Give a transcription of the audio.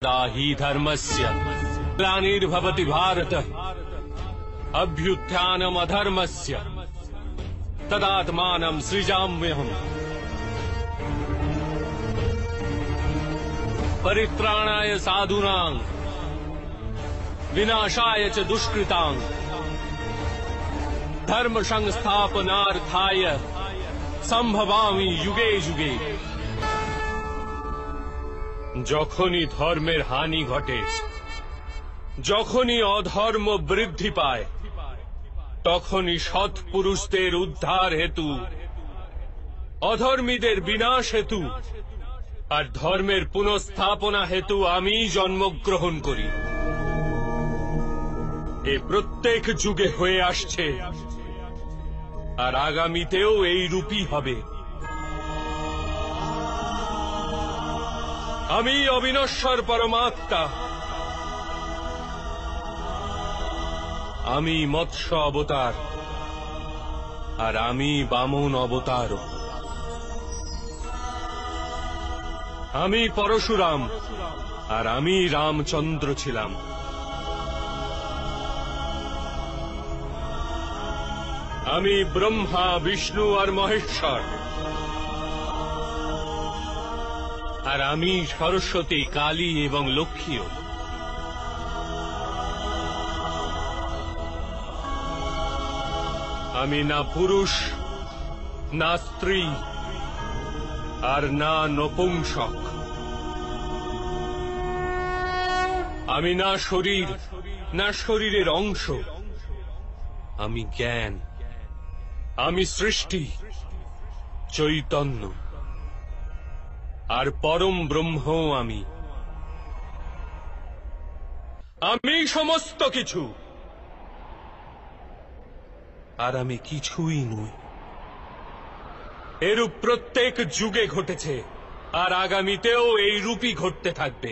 दाहि धर्मस्य ग्लानिर्भवति भारत अभ्युत्थानम् अधर्मस्य तदात्मानं सृजाम्यहम् परित्राणाय साधूनां विनाशाय च दुष्कृतां धर्म संस्थापनार्थाय संभवामि युगे युगे। যখনই ধর্মের হানি ঘটে, যখনই অধর্ম বৃদ্ধি পায়, তখনই সৎ পুরুষদের উদ্ধার হেতু, অধর্মীদের বিনাশ হেতু আর ধর্মের পুনঃস্থাপনা হেতু আমি জন্মগ্রহণ করি। এ প্রত্যেক যুগে হয়ে আসছে আর আগামীতেও এই রূপই হবে। আমি অবিনশ্বর পরমাত্মা, আমি মৎস্য অবতার আর আমি বামন অবতার। আমি পরশুরাম আর আমি রামচন্দ্র ছিলাম। আমি ব্রহ্মা বিষ্ণু আর মহেশ্বর আর আমি সরস্বতী কালী এবং লক্ষ্মীও। আমি না পুরুষ না স্ত্রী আর না নপুংসক। আমি না শরীর না শরীরের অংশ। আমি জ্ঞান, আমি সৃষ্টি, চৈতন্য আর পরম ব্রহ্ম। আমি আমি সমস্ত কিছু আর আমি কিছুই নই। এরূপ প্রত্যেক যুগে ঘটেছে আর আগামীতেও এই রূপই ঘটতে থাকবে।